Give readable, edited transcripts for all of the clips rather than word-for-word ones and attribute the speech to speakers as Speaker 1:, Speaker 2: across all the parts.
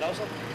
Speaker 1: అవసరం.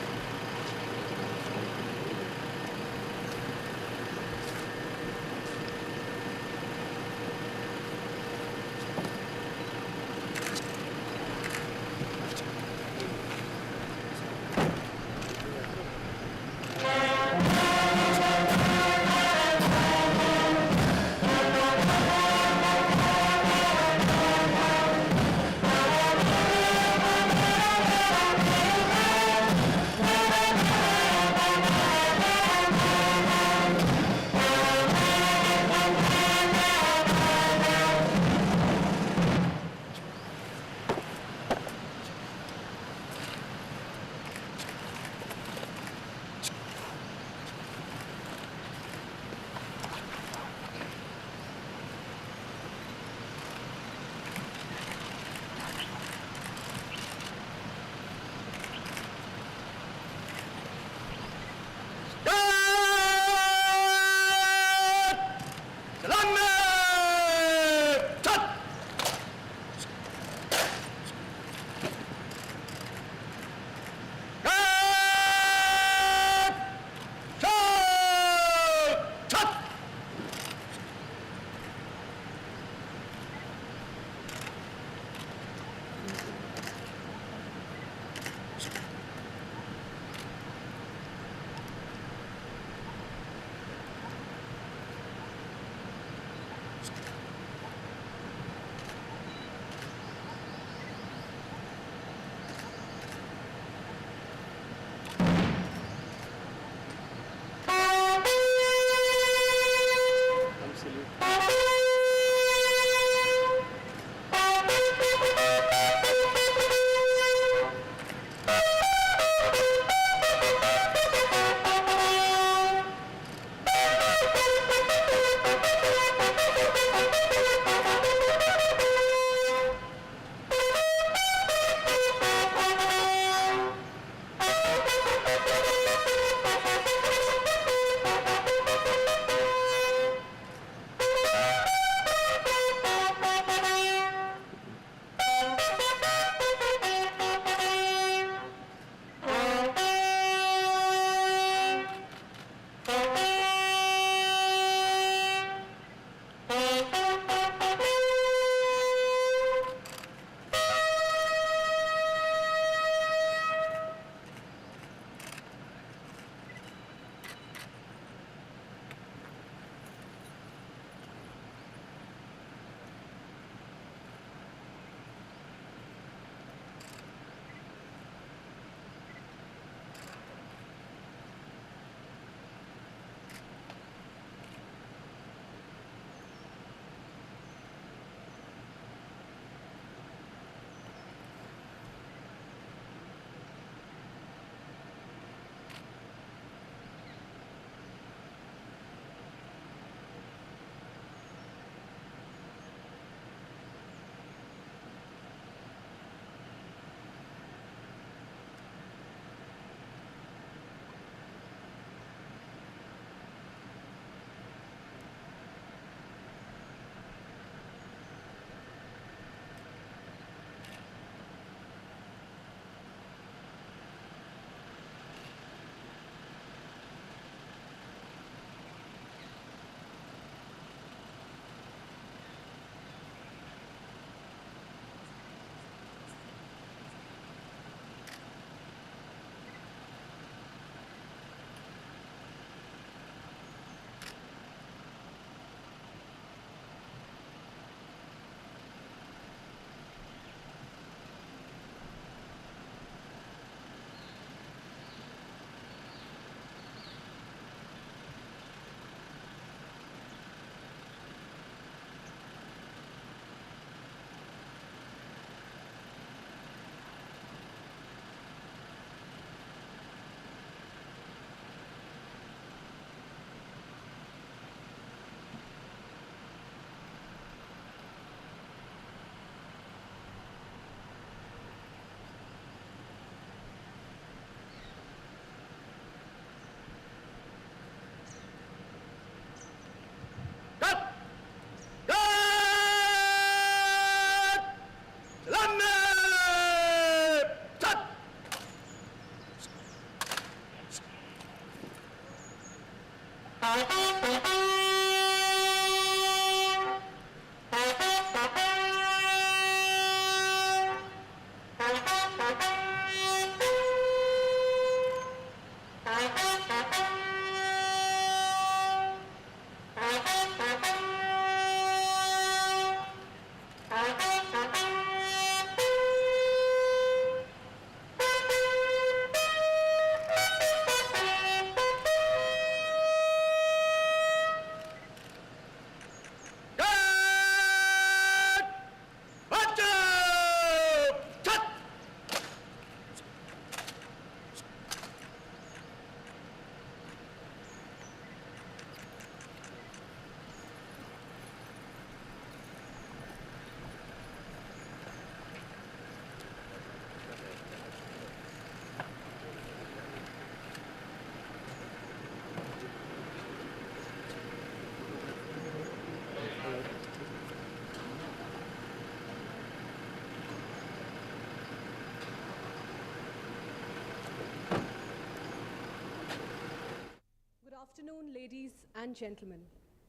Speaker 1: afternoon, ladies and gentlemen.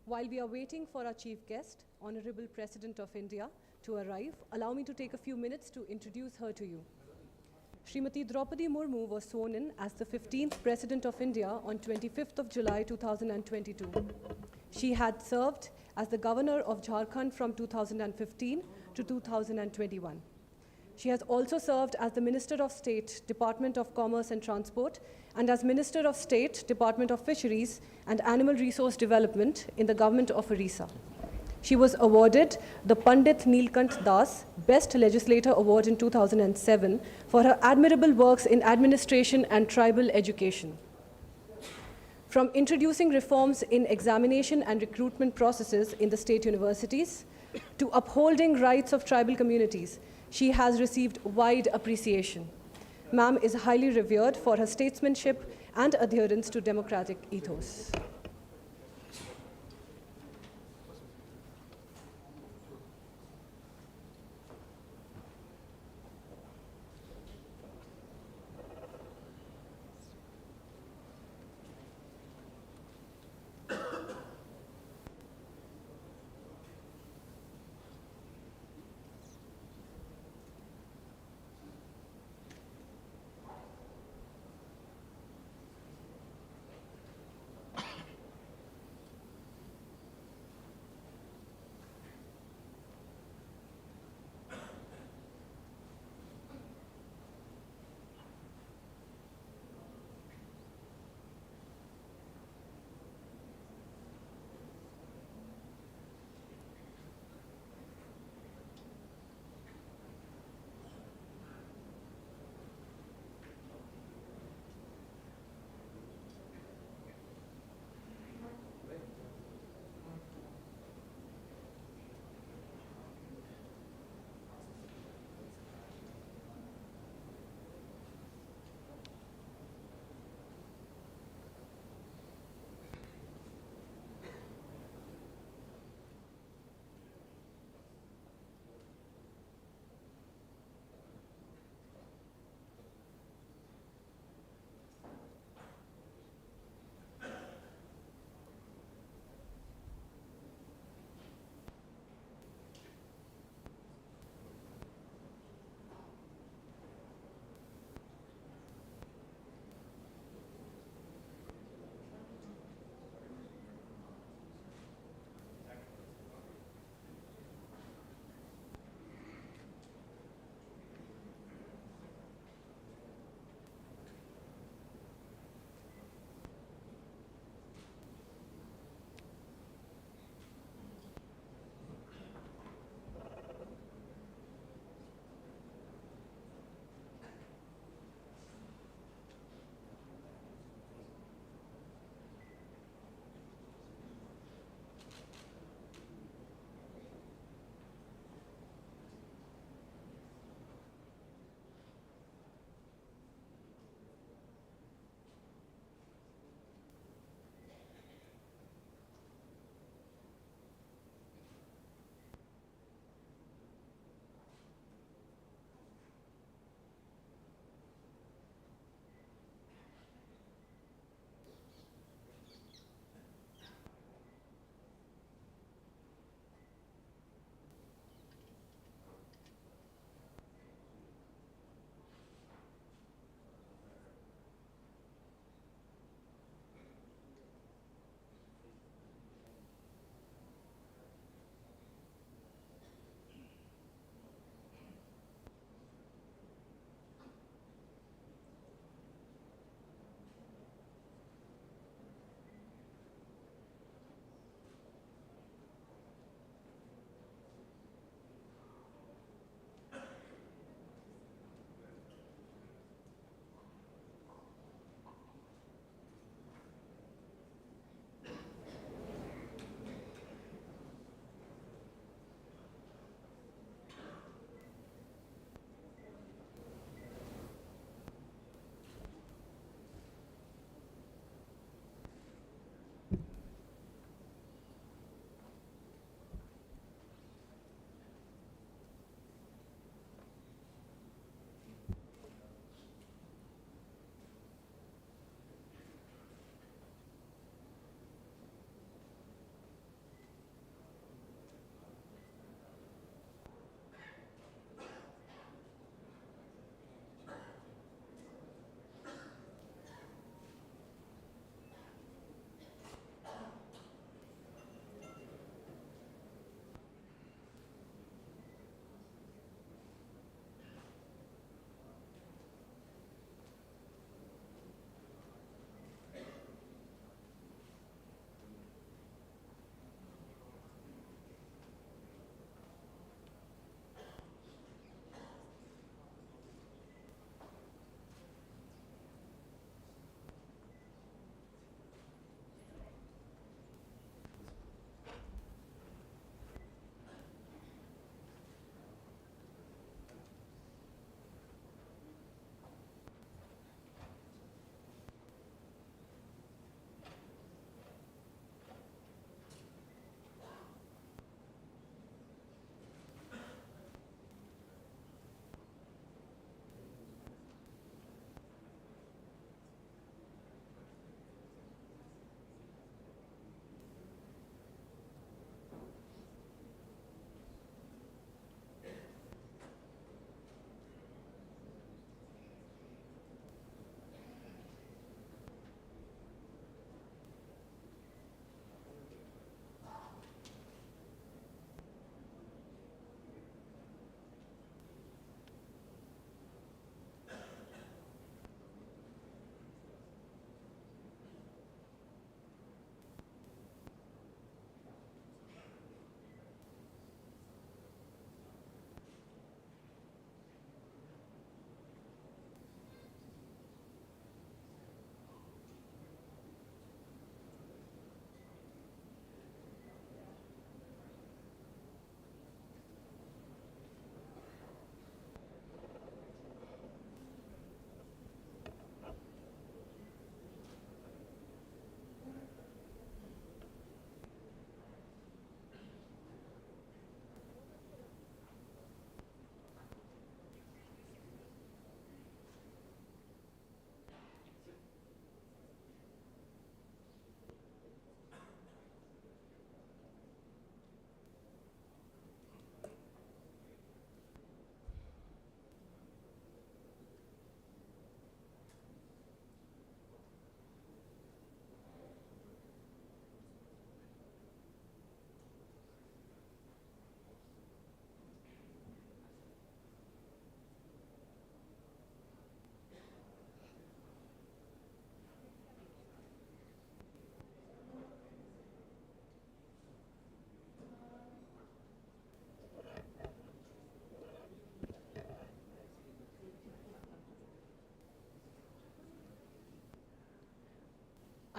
Speaker 1: While we are waiting for our chief guest, Honorable President of India, to arrive, allow me to take a few minutes to introduce her to you. Srimati Droupadi Murmu was sworn in as the 15th President of India on 25th of July 2022. She had served as the Governor of Jharkhand from 2015 to 2021. She has also served as the Minister of State, Department of Commerce and Transport, and as Minister of State, Department of Fisheries and Animal Resource Development in the government of Orissa. She was awarded the Pandit Neelkant Das Best Legislator Award in 2007 for her admirable works in administration and tribal education. From introducing reforms in examination and recruitment processes in the state universities to upholding rights of tribal communities, she has received wide appreciation. Ma'am is highly revered for her statesmanship and adherence to democratic ethos.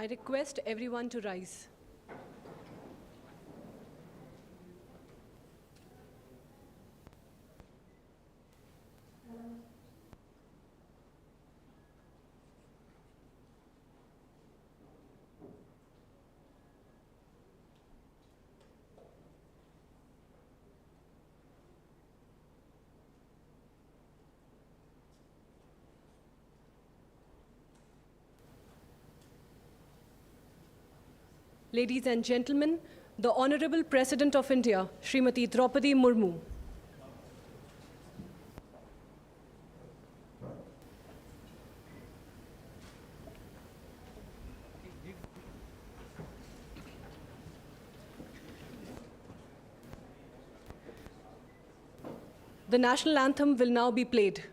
Speaker 1: I request everyone to rise. Ladies and gentlemen, the Honorable President of India, Srimati Droupadi Murmu. The national anthem will now be played.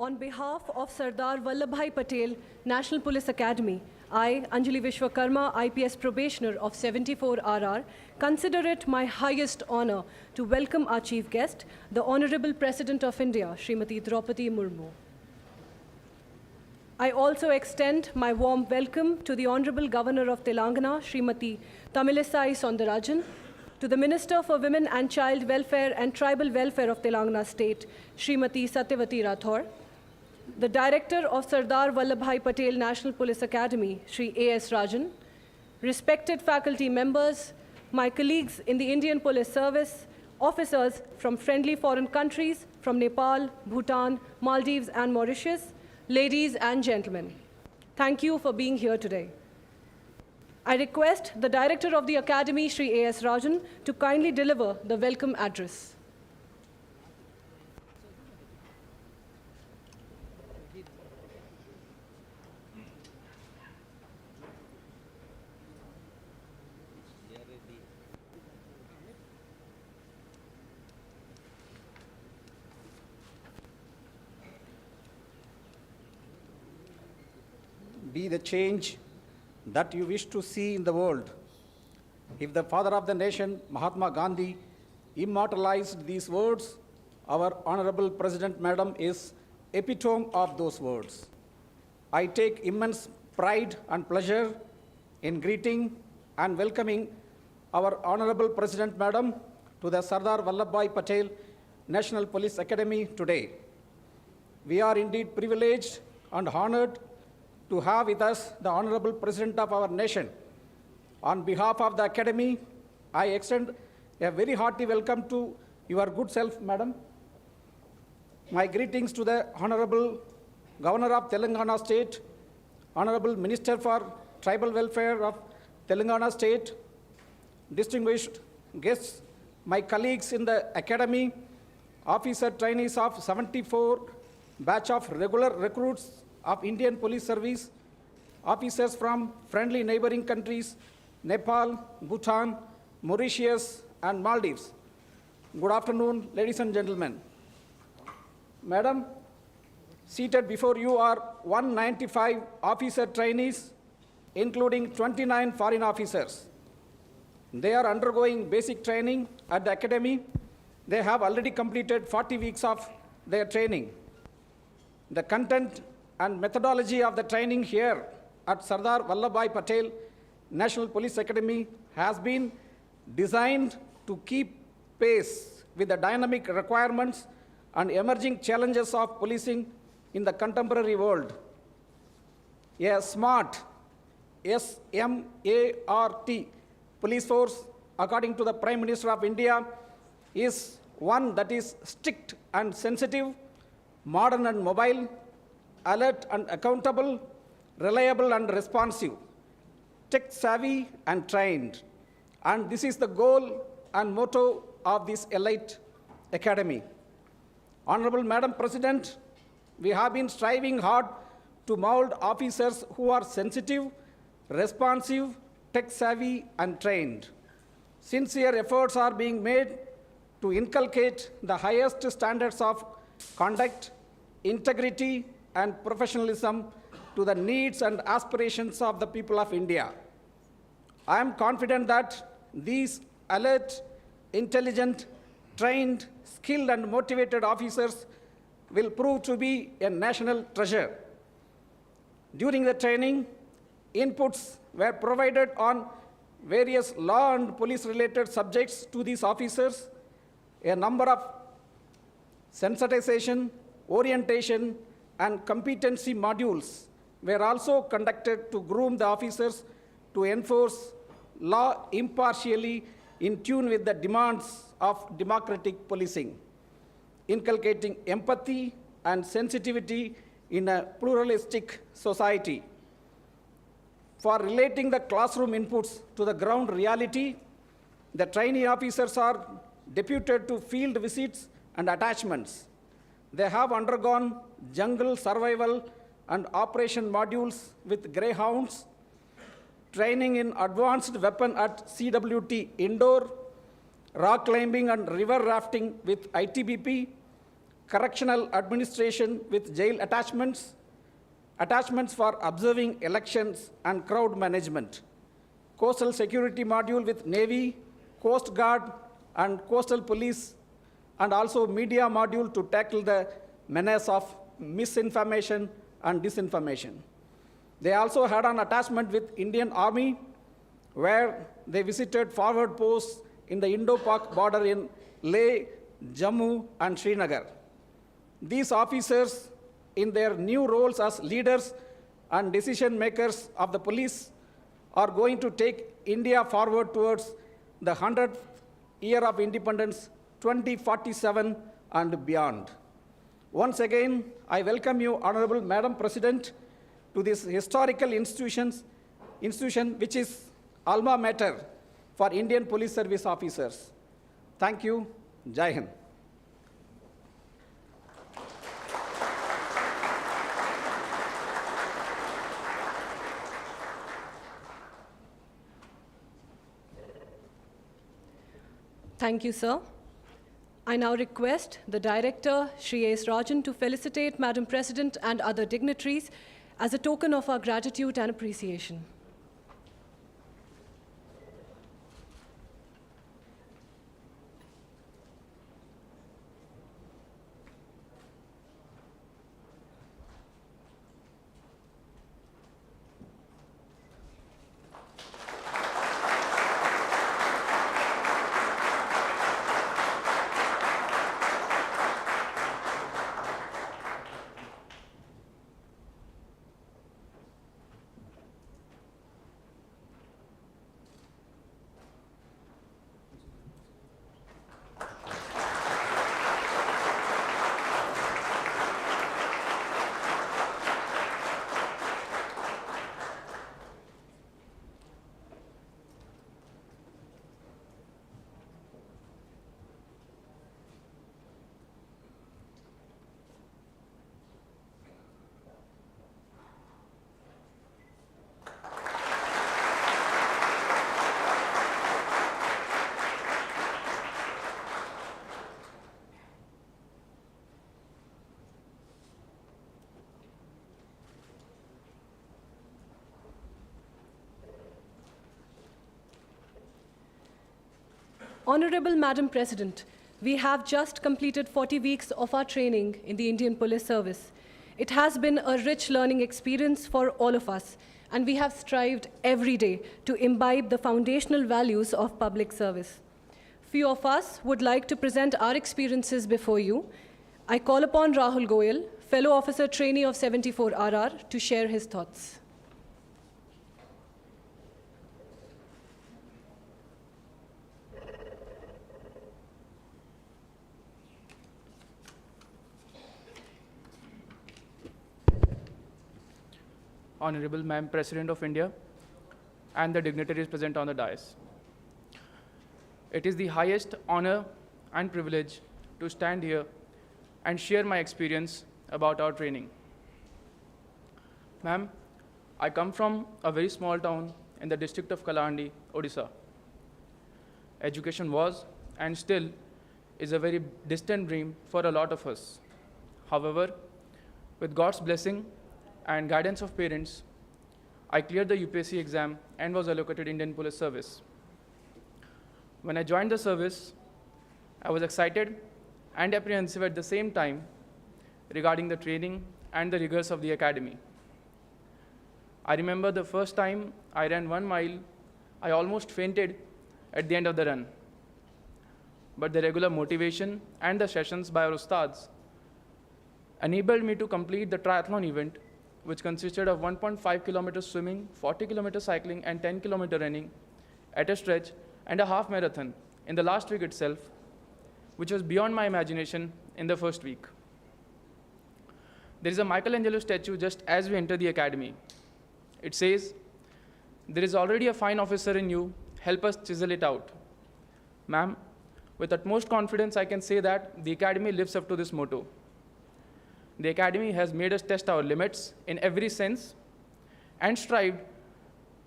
Speaker 1: On behalf of Sardar Vallabhbhai Patel National Police Academy, I, Anjali Vishwakarma, IPS Probationer of 74 RR, consider it my highest honor to welcome our chief guest, the Honorable President of India, Srimati Droupadi Murmu. I also extend my warm welcome to the Honorable Governor of Telangana, Srimati Tamilisai Soundarajan, to the Minister for Women and Child Welfare and Tribal Welfare of Telangana State, Srimati Satyavati Rathore, the Director of Sardar Vallabhbhai Patel National Police Academy, Shri A.S. Rajan, respected faculty members, my colleagues in the Indian Police Service, officers from friendly foreign countries, from Nepal, Bhutan, Maldives, and Mauritius, ladies and gentlemen, thank you for being here today. I request the Director of the Academy, Shri A.S. Rajan, to kindly deliver the welcome address.
Speaker 2: Be the change that you wish to see in the world. If the father of the nation, Mahatma Gandhi, immortalized these words, our Honorable President Madam is epitome of those words. I take immense pride and pleasure in greeting and welcoming our Honorable President Madam to the Sardar Vallabhbhai Patel National Police Academy today. We are indeed privileged and honored to have with us the Honorable President of our nation. On behalf of the Academy, I extend a very hearty welcome to your good self, Madam. My greetings to the Honorable Governor of Telangana State, Honorable Minister for Tribal Welfare of Telangana State, distinguished guests, my colleagues in the Academy, officer trainees of 74 batch of regular recruits of Indian Police Service, officers from friendly neighboring countries, Nepal, Bhutan, Mauritius, and Maldives. Good afternoon, ladies and gentlemen. Madam, seated before you are 195 officer trainees, including 29 foreign officers. They are undergoing basic training at the Academy. They have already completed 40 weeks of their training. The content and methodology of the training here at Sardar Vallabhbhai Patel National Police Academy has been designed to keep pace with the dynamic requirements and emerging challenges of policing in the contemporary world. A smart, S-M-A-R-T, police force, according to the Prime Minister of India, is one that is strict and sensitive, modern and mobile, alert and accountable, reliable and responsive, tech-savvy and trained. And this is the goal and motto of this elite academy. Honorable Madam President, we have been striving hard to mold officers who are sensitive, responsive, tech-savvy, and trained. Sincere efforts are being made to inculcate the highest standards of conduct, integrity, and professionalism to the needs and aspirations of the people of India. I am confident that these alert, intelligent, trained, skilled, and motivated officers will prove to be a national treasure. During the training, inputs were provided on various law and police-related subjects to these officers. A number of sensitization, orientation, and competency modules were also conducted to groom the officers to enforce law impartially in tune with the demands of democratic policing, inculcating empathy and sensitivity in a pluralistic society. For relating the classroom inputs to the ground reality, the trainee officers are deputed to field visits and attachments. They have undergone jungle survival and operation modules with greyhounds, training in advanced weapon at CWT indoor, rock climbing and river rafting with ITBP, correctional administration with jail attachments, attachments for observing elections and crowd management, coastal security module with Navy, Coast Guard, and coastal police, and also media module to tackle the menace of misinformation and disinformation. They also had an attachment with Indian Army, where they visited forward posts in the Indo-Pak border in Leh, Jammu, and Srinagar. These officers, in their new roles as leaders and decision makers of the police, are going to take India forward towards the 100th year of independence, 2047 and beyond. Once again, I welcome you, Honorable Madam President, to this historical institution which is alma mater for Indian Police Service officers. Thank you. Jai Hind.
Speaker 1: Thank you, sir. I now request the Director, Shri S. Rajan, to felicitate Madam President and other dignitaries as a token of our gratitude and appreciation. Honorable Madam President, we have just completed 40 weeks of our training in the Indian Police Service. It has been a rich learning experience for all of us. and we have strived every day to imbibe the foundational values of public service. Few of us would like to present our experiences before you. I call upon Rahul Goyal, fellow officer trainee of 74 RR, to share his thoughts.
Speaker 3: Honorable Ma'am President of India, and the dignitaries present on the dais. It is the highest honor and privilege to stand here and share my experience about our training. Ma'am, I come from a very small town in the district of Kalahandi, Odisha. Education was and still is a very distant dream for a lot of us. However, with God's blessing and guidance of parents, I cleared the UPSC exam and was allocated Indian Police Service. When I joined the service, I was excited and apprehensive at the same time regarding the training and the rigors of the academy. I remember the first time I ran 1 mile, I almost fainted at the end of the run. But the regular motivation and the sessions by our ustads enabled me to complete the triathlon event, which consisted of 1.5 kilometers swimming, 40 kilometers cycling, and 10 kilometer running at a stretch, and a half marathon in the last week itself, which was beyond my imagination in the first week. There is a Michelangelo statue just as we enter the academy. It says, "There is already a fine officer in you, help us chisel it out." Ma'am, with utmost confidence I can say that the academy lives up to this motto. The academy has made us test our limits in every sense and strived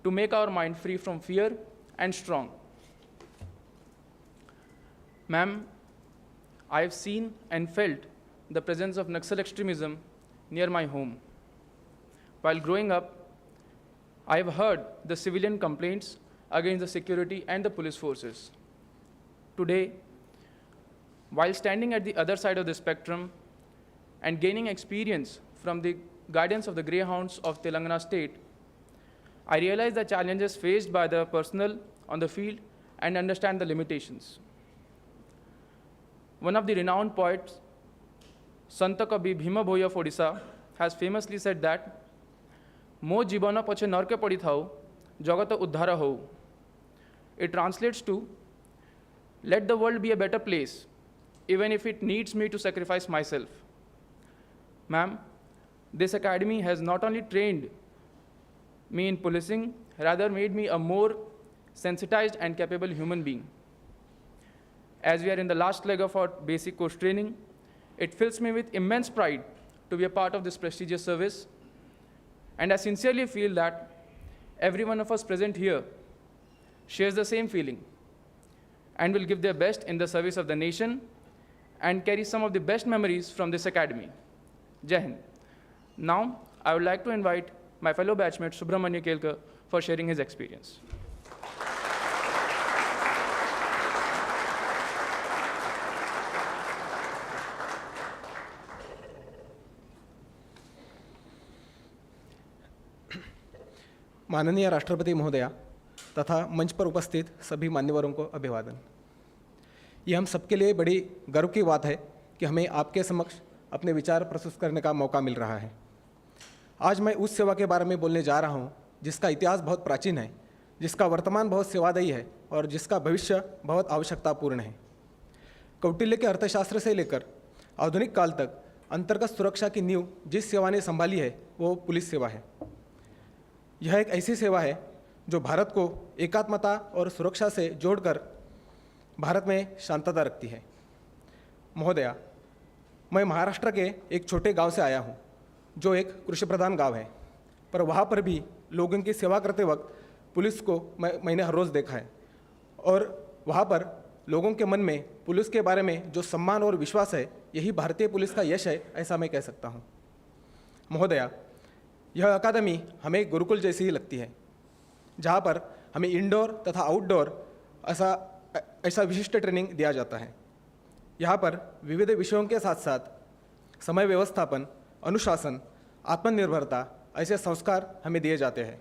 Speaker 3: to make our mind free from fear and strong. Ma'am, I have seen and felt the presence of Naxal extremism near my home. While growing up, I have heard the civilian complaints against the security and the police forces. Today, while standing at the other side of the spectrum and gaining experience from the guidance of the Greyhounds of Telangana state, I realize the challenges faced by the personnel on the field and understand the limitations. One of the renowned poets, Santa Kabi Bhima Bhoy of Odisha, has famously said that, "Mo jibana pache narke padi thau, jagata uddhara ho." It translates to, "Let the world be a better place, even if it needs me to sacrifice myself." Ma'am, this academy has not only trained me in policing, rather made me a more sensitized and capable human being. As we are in the last leg of our basic course training, it fills me with immense pride to be a part of this prestigious service, and I sincerely feel that every one of us present here shares the same feeling and will give their best in the service of the nation and carry some of the best memories from this academy. Jai Hind. Now, I would like to invite my fellow batchmate Subramanya Kelkar for sharing his experience.
Speaker 4: माननीय राष्ट्रपति महोदया तथा मंच पर उपस्थित सभी मान्यवरों को अभिवादन। ये हम सबके लिए बड़ी गर्व की बात है कि हमें आपके समक्ष अपने विचार प्रस्तुत करने का मौका मिल रहा है। आज मैं उस सेवा के बारे में बोलने जा रहा हूँ जिसका इतिहास बहुत प्राचीन है, जिसका वर्तमान बहुत सेवादायी है और जिसका भविष्य बहुत आवश्यकतापूर्ण है। कौटिल्य के अर्थशास्त्र से लेकर आधुनिक काल तक अंतर्गत सुरक्षा की नींव जिस सेवा ने संभाली है वो पुलिस सेवा है। यह एक ऐसी सेवा है जो भारत को एकात्मता और सुरक्षा से जोड़कर भारत में शांतता रखती है। महोदया, मैं महाराष्ट्र के एक छोटे गांव से आया हूं, जो एक कृषि प्रधान गांव है, पर वहां पर भी लोगों की सेवा करते वक्त पुलिस को मैंने हर रोज़ देखा है और वहां पर लोगों के मन में पुलिस के बारे में जो सम्मान और विश्वास है, यही भारतीय पुलिस का यश है, ऐसा मैं कह सकता हूं। महोदया, यह अकादमी हमें गुरुकुल जैसी ही लगती है, जहां पर हमें इंडोर तथा आउटडोर ऐसा विशिष्ट ट्रेनिंग दिया जाता है। यहाँ पर विविध विषयों के साथ साथ समय व्यवस्थापन, अनुशासन, आत्मनिर्भरता ऐसे संस्कार हमें दिए जाते हैं।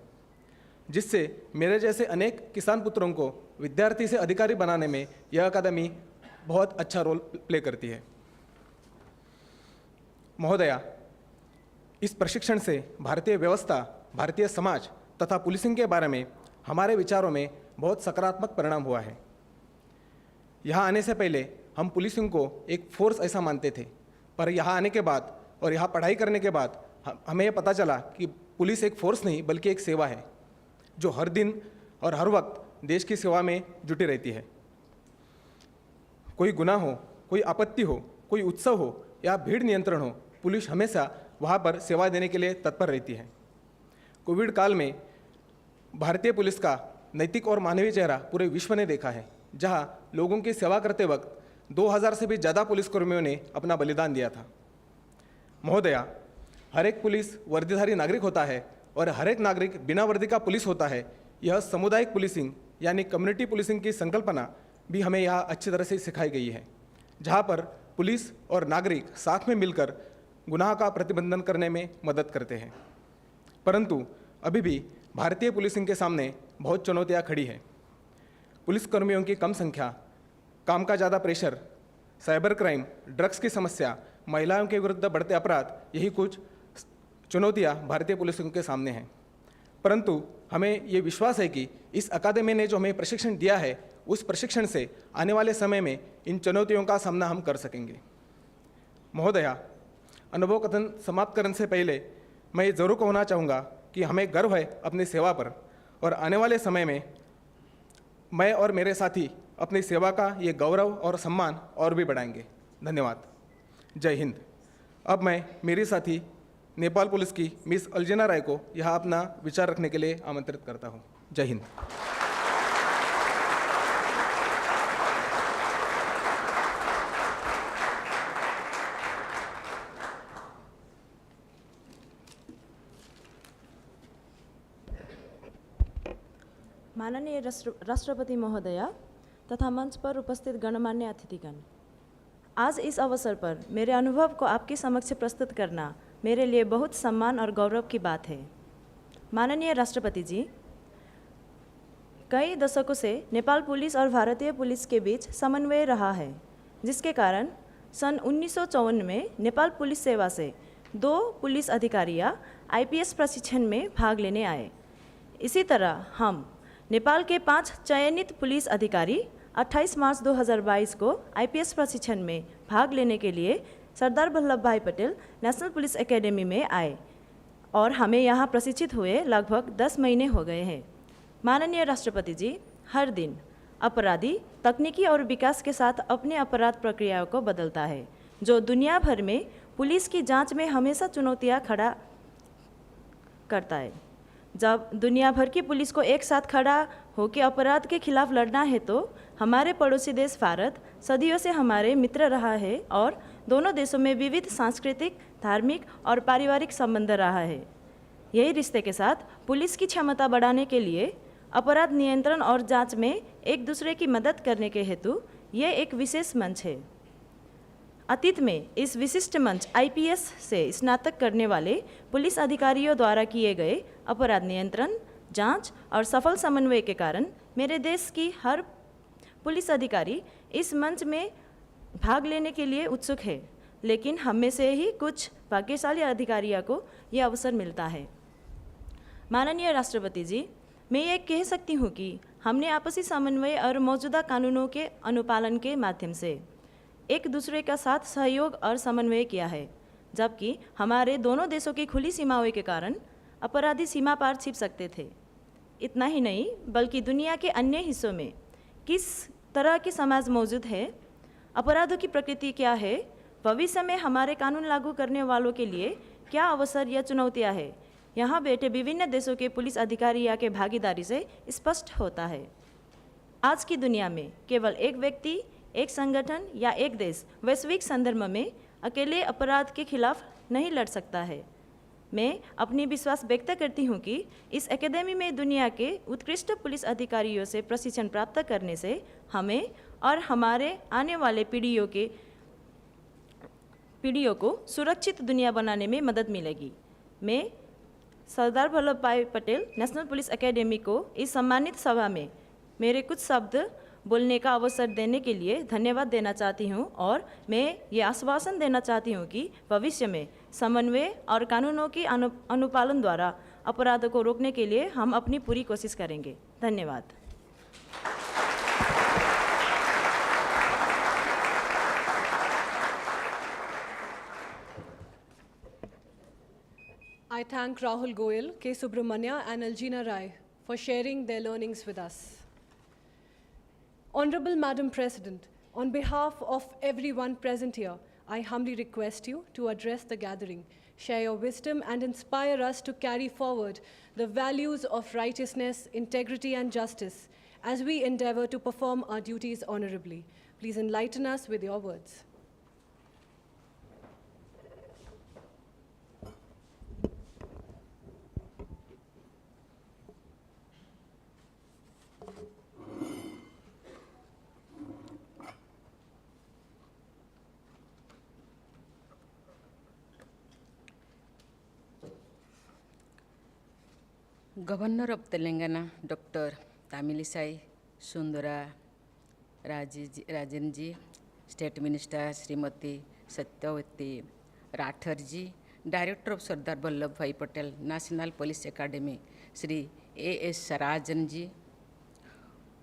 Speaker 4: जिससे मेरे जैसे अनेक किसान पुत्रों को विद्यार्थी से अधिकारी बनाने में यह अकादमी बहुत अच्छा रोल प्ले करती है। महोदया, इस प्रशिक्षण से भारतीय व्यवस्था, भारतीय समाज तथा पुलिसिंग के बारे में हमारे विचारों में बहुत सकारात्मक परिणाम हुआ है। यहाँ आने से पहले हम पुलिसिंग को एक फोर्स ऐसा मानते थे, पर यहाँ आने के बाद और यहाँ पढ़ाई करने के बाद हमें यह पता चला कि पुलिस एक फोर्स नहीं बल्कि एक सेवा है, जो हर दिन और हर वक्त देश की सेवा में जुटी रहती है। कोई गुनाह हो, कोई आपत्ति हो, कोई उत्सव हो या भीड़ नियंत्रण हो, पुलिस हमेशा वहाँ पर सेवा देने के लिए तत्पर रहती है। कोविड काल में भारतीय पुलिस का नैतिक और मानवीय चेहरा पूरे विश्व ने देखा है, जहाँ लोगों की सेवा करते वक्त 2000 से भी ज़्यादा पुलिसकर्मियों ने अपना बलिदान दिया था। महोदया, हर एक पुलिस वर्दीधारी नागरिक होता है और हर एक नागरिक बिना वर्दी का पुलिस होता है। यह सामुदायिक पुलिसिंग यानी कम्युनिटी पुलिसिंग की संकल्पना भी हमें यहाँ अच्छी तरह से सिखाई गई है, जहाँ पर पुलिस और नागरिक साथ में मिलकर गुनाह का प्रतिबंधन करने में मदद करते हैं। परंतु अभी भी भारतीय पुलिसिंग के सामने बहुत चुनौतियाँ खड़ी हैं। पुलिसकर्मियों की कम संख्या, काम का ज़्यादा प्रेशर, साइबर क्राइम, ड्रग्स की समस्या, महिलाओं के विरुद्ध बढ़ते अपराध, यही कुछ चुनौतियाँ भारतीय पुलिसिंग के सामने हैं। परंतु हमें ये विश्वास है कि इस अकादमी ने जो हमें प्रशिक्षण दिया है, उस प्रशिक्षण से आने वाले समय में इन चुनौतियों का सामना हम कर सकेंगे। महोदया, अनुभव कथन समाप्त करने से पहले मैं ये ज़रूर कहना चाहूँगा कि हमें गर्व है अपनी सेवा पर, और आने वाले समय में मैं और मेरे साथी अपनी सेवा का ये गौरव और सम्मान और भी बढ़ाएंगे। धन्यवाद। जय हिंद। अब मैं मेरी साथी नेपाल पुलिस की मिस अल्जेना राय को यहाँ अपना विचार रखने के लिए आमंत्रित करता हूँ। जय हिंद।
Speaker 5: माननीय राष्ट्रपति महोदया तथा मंच पर उपस्थित गणमान्य अतिथिगण, आज इस अवसर पर मेरे अनुभव को आपके समक्ष प्रस्तुत करना मेरे लिए बहुत सम्मान और गौरव की बात है। माननीय राष्ट्रपति जी, कई दशकों से नेपाल पुलिस और भारतीय पुलिस के बीच समन्वय रहा है, जिसके कारण सन 1954 में नेपाल पुलिस सेवा से 2 पुलिस अधिकारियाँ IPS प्रशिक्षण में भाग लेने आए। इसी तरह हम नेपाल के 5 चयनित पुलिस अधिकारी 28 मार्च 2022 को IPS प्रशिक्षण में भाग लेने के लिए सरदार वल्लभ भाई पटेल नेशनल पुलिस एकेडमी में आए और हमें यहाँ प्रशिक्षित हुए लगभग 10 महीने हो गए हैं। माननीय राष्ट्रपति जी, हर दिन अपराधी तकनीकी और विकास के साथ अपने अपराध प्रक्रियाओं को बदलता है, जो दुनिया भर में पुलिस की जांच में हमेशा चुनौतियाँ खड़ा करता है। जब दुनिया भर की पुलिस को एक साथ खड़ा होकर अपराध के खिलाफ लड़ना है, तो हमारे पड़ोसी देश भारत सदियों से हमारे मित्र रहा है और दोनों देशों में विविध सांस्कृतिक, धार्मिक और पारिवारिक संबंध रहा है। यही रिश्ते के साथ पुलिस की क्षमता बढ़ाने के लिए अपराध नियंत्रण और जांच में एक दूसरे की मदद करने के हेतु ये एक विशेष मंच है। अतीत में इस विशिष्ट मंच IPS से स्नातक करने वाले पुलिस अधिकारियों द्वारा किए गए अपराध नियंत्रण, जांच और सफल समन्वय के कारण मेरे देश की हर पुलिस अधिकारी इस मंच में भाग लेने के लिए उत्सुक है, लेकिन हम में से ही कुछ भाग्यशाली अधिकारियों को यह अवसर मिलता है। माननीय राष्ट्रपति जी, मैं ये कह सकती हूँ कि हमने आपसी समन्वय और मौजूदा कानूनों के अनुपालन के माध्यम से एक दूसरे का साथ सहयोग और समन्वय किया है, जबकि हमारे दोनों देशों की खुली सीमाओं के कारण अपराधी सीमा पार छिप सकते थे। इतना ही नहीं, बल्कि दुनिया के अन्य हिस्सों में किस तरह की समाज मौजूद है, अपराधों की प्रकृति क्या है, भविष्य में हमारे कानून लागू करने वालों के लिए क्या अवसर या चुनौतियाँ हैं, यहाँ बैठे विभिन्न देशों के पुलिस अधिकारियों के भागीदारी से स्पष्ट होता है। आज की दुनिया में केवल एक व्यक्ति, एक संगठन या एक देश वैश्विक संदर्भ में अकेले अपराध के खिलाफ नहीं लड़ सकता है। मैं अपनी विश्वास व्यक्त करती हूँ कि इस एकेडमी में दुनिया के उत्कृष्ट पुलिस अधिकारियों से प्रशिक्षण प्राप्त करने से हमें और हमारे आने वाले पीढ़ियों को सुरक्षित दुनिया बनाने में मदद मिलेगी। मैं सरदार वल्लभ भाई पटेल नेशनल पुलिस एकेडमी को इस सम्मानित सभा में मेरे कुछ शब्द बोलने का अवसर देने के लिए धन्यवाद देना चाहती हूं और मैं ये आश्वासन देना चाहती हूं कि भविष्य में समन्वय और कानूनों की अनुपालन द्वारा अपराधों को रोकने के लिए हम अपनी पूरी कोशिश करेंगे। धन्यवाद।
Speaker 1: I thank Rahul Goyal, K. Subramanya and Aljina Rai for sharing their learnings with us. Honorable Madam President, on behalf of everyone present here, I humbly request you to address the gathering, share your wisdom and inspire us to carry forward the values of righteousness, integrity and justice as we endeavor to perform our duties honorably. Please enlighten us with your words.
Speaker 6: Governor of Telangana, Dr. Tamilisai Sundara Rajanji, State Minister Srimati Satyavati Ratharji, Director of Sardar Vallabh Bhai Patel National Police Academy, Sri A.S. Sarajanji,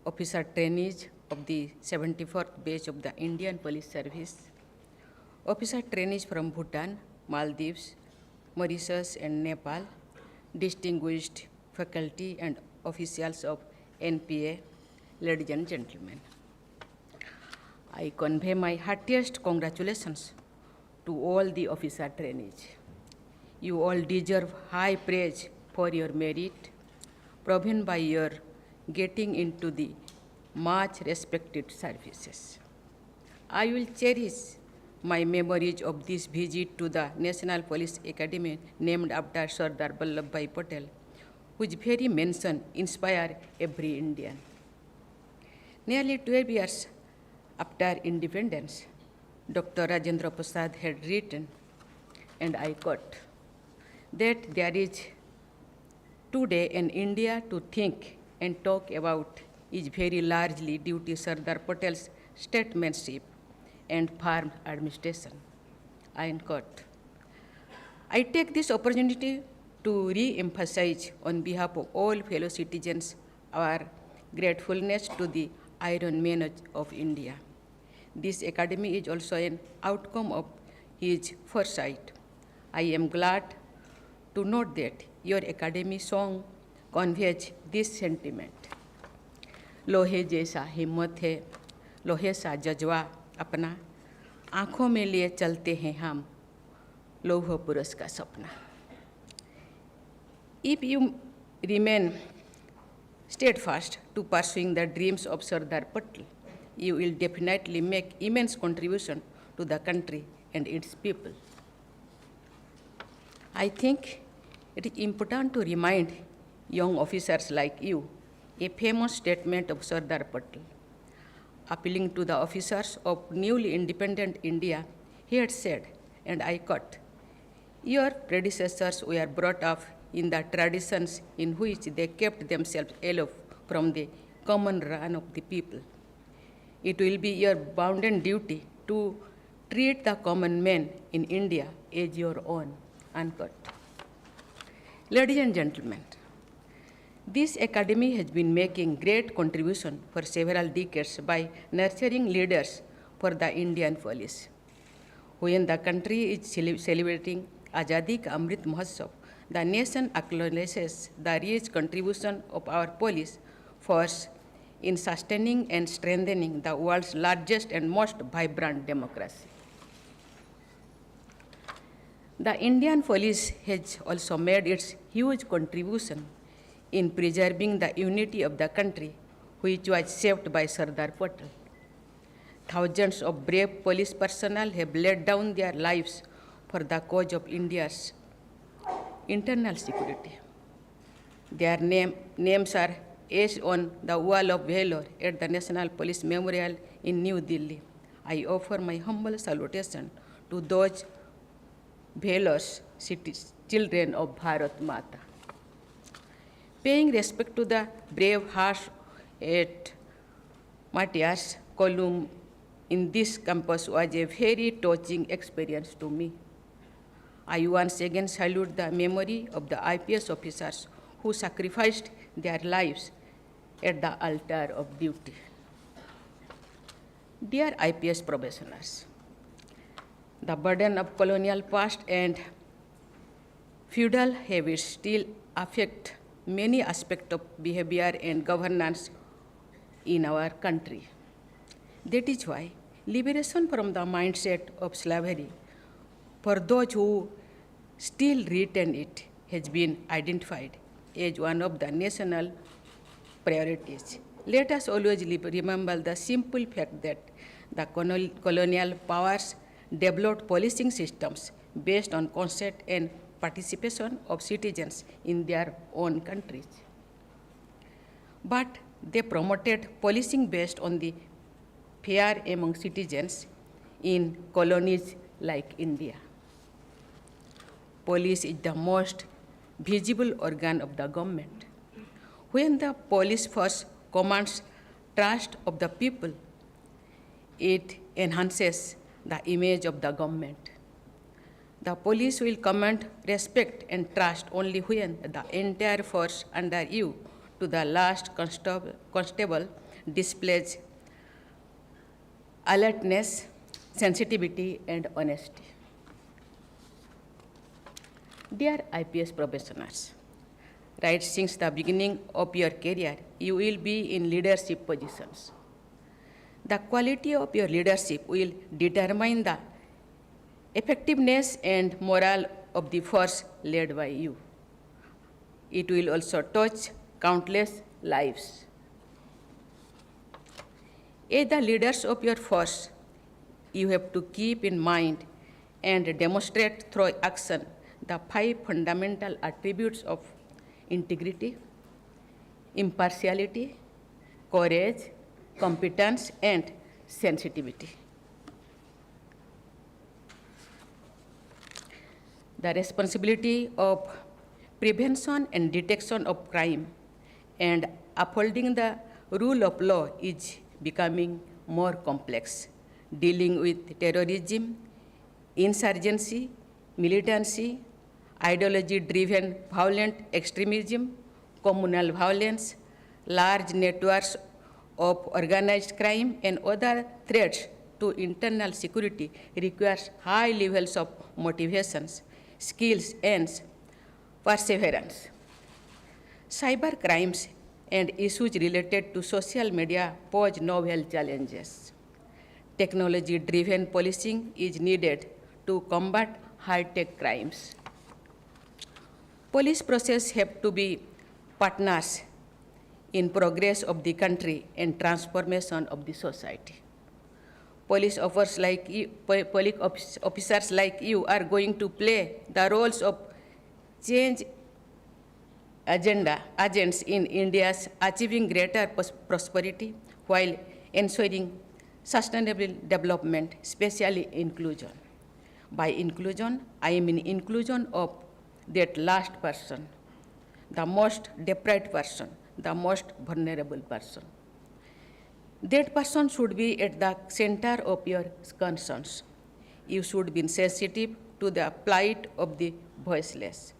Speaker 6: Officer Trainees of the 74th batch of the Indian Police Service, Officer Trainees from Bhutan, Maldives, Mauritius and Nepal, distinguished faculty and officials of NPA, ladies and gentlemen. I convey my heartiest congratulations to all the officer trainees. You all deserve high praise for your merit, proven by your getting into the much respected services. I will cherish my memories of this visit to the National Police Academy named after Sardar Vallabh Bhai Patel, whose very mention inspires every Indian. Nearly 12 years after independence, Dr. Rajendra Prasad had written, and I quote, that there is today in India to think and talk about is very largely due to Sardar Patel's statesmanship and firm administration. End quote. I take this opportunity to re-emphasize on behalf of all fellow citizens our gratefulness to the Iron Man of India. This academy is also an outcome of his foresight. I am glad to note that your academy song conveys this sentiment. लोहे जैसा हिम्मत है, लोहे सा जज्बा अपना, आँखों में लिए चलते हैं हम, लौह पुरुष का सपना. If you remain steadfast to pursuing the dreams of Sardar Patel, you will definitely make immense contribution to the country and its people. I think it is important to remind young officers like you a famous statement of Sardar Patel. Appealing to the officers of newly independent India, he had said, and I quote, "Your predecessors were brought up in the traditions in which they kept themselves aloof from the common run of the people. It will be your bounden duty to treat the common man in India as your own." Unquote. Ladies and gentlemen, this academy has been making great contribution for several decades by nurturing leaders for the Indian police. When the country is celebrating Azadi Ka Amrit Mahotsav, the nation acknowledges the rich contribution of our police force in sustaining and strengthening the world's largest and most vibrant democracy. The Indian police has also made its huge contribution in preserving the unity of the country, which was shaped by Sardar Patel. Thousands of brave police personnel have laid down their lives for the cause of India's internal security. Their names are etched on the wall of valor at the National Police Memorial in New Delhi. I offer my humble salutation to those valorous children of Bharat Mata. Paying respect to the brave hearts at Matthias column in this campus was a very touching experience to me. I once again salute the memory of the IPS officers who sacrificed their lives at the altar of duty. Dear IPS probationers, the burden of colonial past and feudal habits still affect many aspects of behavior and governance in our country. That is why liberation from the mindset of slavery for those who still retain it has been identified as one of the national priorities. Let us always remember the simple fact that the colonial powers developed policing systems based on consent and participation of citizens in their own countries. But they promoted policing based on the fear among citizens in colonies like India. Police is the most visible organ of the government. When the police force commands trust of the people, it enhances the image of the government. The police will command respect and trust only when the entire force under you to the last constable displays alertness, sensitivity, and honesty. Dear IPS probationers, right since the beginning of your career, you will be in leadership positions. The quality of your leadership will determine the effectiveness and morale of the force led by you. It will also touch countless lives. As the leaders of your force, you have to keep in mind and demonstrate through action the 5 fundamental attributes of integrity, impartiality, courage, competence, and sensitivity. The responsibility of prevention and detection of crime and upholding the rule of law is becoming more complex, dealing with terrorism, insurgency, militancy, ideology-driven violent extremism, communal violence, large networks of organized crime, and other threats to internal security requires high levels of motivations, skills, and perseverance. Cyber crimes and issues related to social media pose novel challenges. Technology-driven policing is needed to combat high-tech crimes. Police processes have to be partners in progress of the country and transformation of the society. Police officers like you are going to play the roles of change agents in India's achieving greater prosperity while ensuring sustainable development, especially inclusion. By inclusion, I mean inclusion of that last person, the most deprived person, the most vulnerable person. That person should be at the center of your concerns. You should be sensitive to the plight of the voiceless.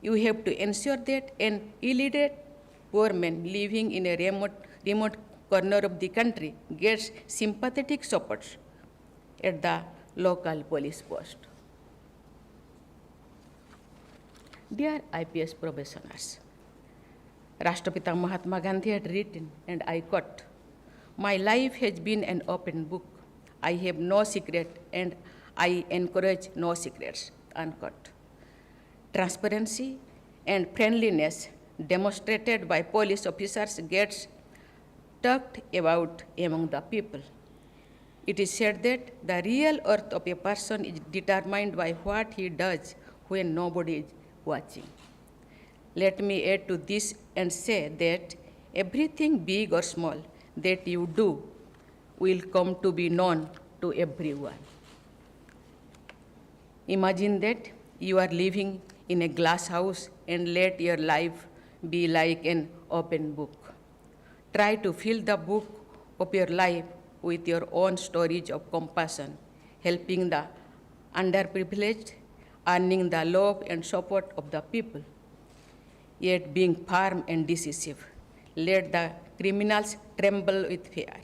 Speaker 6: You have to ensure that an illiterate poor man living in a remote corner of the country gets sympathetic support at the local police post. Dear IPS probationers, Rashtrapita Mahatma Gandhi had written, and I quote, "My life has been an open book. I have no secret and I encourage no secrets," unquote. Transparency and friendliness demonstrated by police officers gets talked about among the people. It is said that the real worth of a person is determined by what he does when nobody is watching. Let me add to this and say that everything big or small that you do will come to be known to everyone. Imagine that you are living in a glass house and let your life be like an open book. Try to fill the book of your life with your own stories of compassion, helping the underprivileged, earning the love and support of the people, yet being firm and decisive. Let the criminals tremble with fear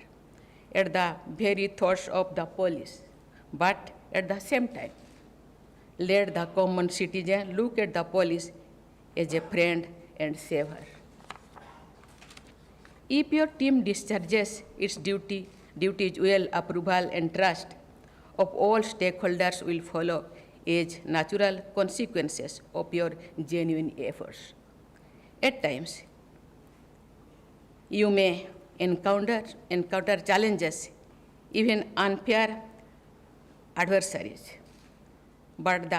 Speaker 6: at the very thoughts of the police, but at the same time, let the common citizen look at the police as a friend and saver. If your team discharges its duties well, approval and trust of all stakeholders will follow as natural consequences of your genuine efforts. At times, you may encounter challenges, even unfair adversaries. But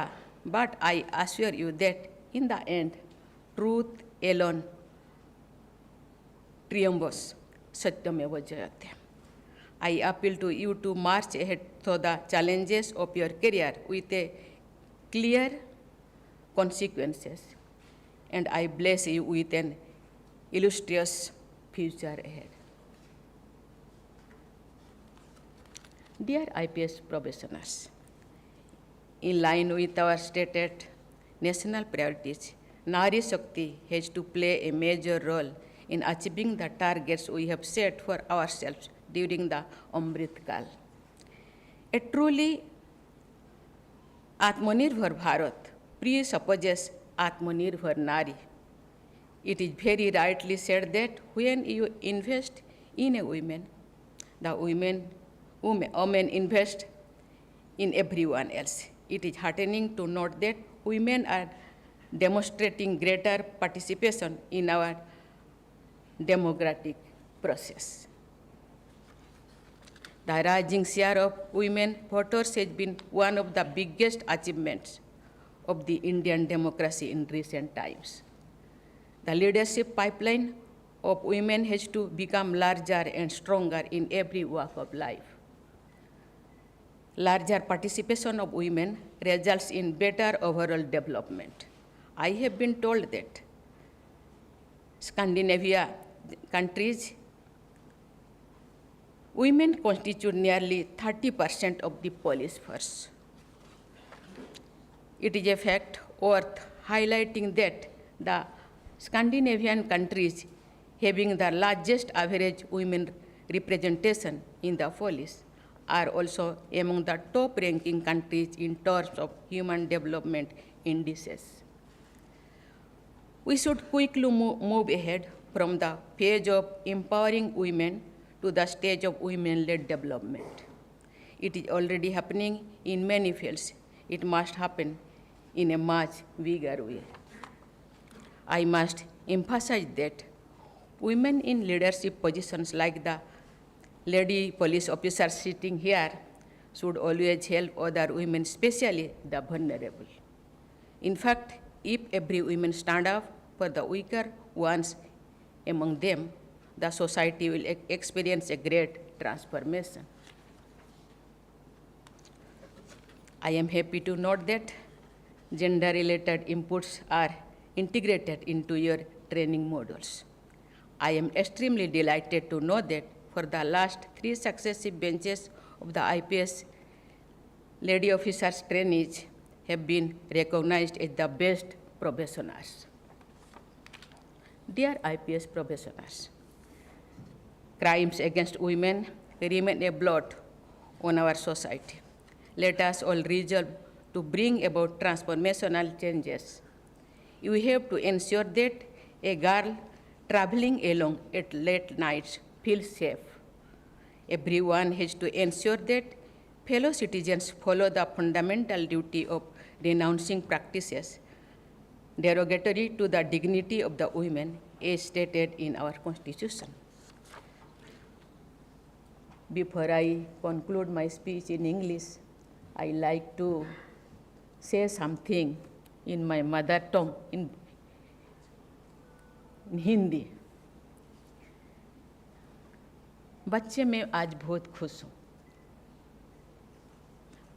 Speaker 6: I assure you that in the end, truth alone triumphs. Satyameva Jayate. I appeal to you to march ahead through the challenges of your career with a clear consequences, and I bless you with an illustrious future ahead. Dear IPS probationers, in line with our stated national priorities, Nari Shakti has to play a major role in achieving the targets we have set for ourselves during the Amrit Kal. A truly Atmanirbhar Bharat presupposes Atmanirbhar Nari. It is very rightly said that when you invest in a woman, the women invest in everyone else. It is heartening to note that women are demonstrating greater participation in our democratic process. The rising share of women voters has been one of the biggest achievements of the Indian democracy in recent times. The leadership pipeline of women has to become larger and stronger in every walk of life. Larger participation of women results in better overall development. I have been told that Scandinavia countries, women constitute nearly 30% of the police force. It is a fact worth highlighting that the Scandinavian countries having the largest average women representation in the police are also among the top-ranking countries in terms of human development indices. We should quickly move ahead from the phase of empowering women to the stage of women-led development. It is already happening in many fields. It must happen in a much bigger way. I must emphasize that women in leadership positions like the lady police officers sitting here should always help other women, especially the vulnerable. In fact, if every woman stand up for the weaker ones among them, the society will experience a great transformation. I am happy to note that gender-related inputs are integrated into your training modules. I am extremely delighted to know that for the last 3 successive benches of the IPS lady officers trainees have been recognized as the best probationers. Dear IPS probationers, crimes against women remain a blot on our society. Let us all resolve to bring about transformational changes. You have to ensure that a girl traveling alone at late nights feels safe. Everyone has to ensure that fellow citizens follow the fundamental duty of denouncing practices derogatory to the dignity of the women as stated in our Constitution. Before I conclude my speech in English, I like to say something in my mother tongue, in Hindi. बच्चे मैं आज बहुत खुश हूँ।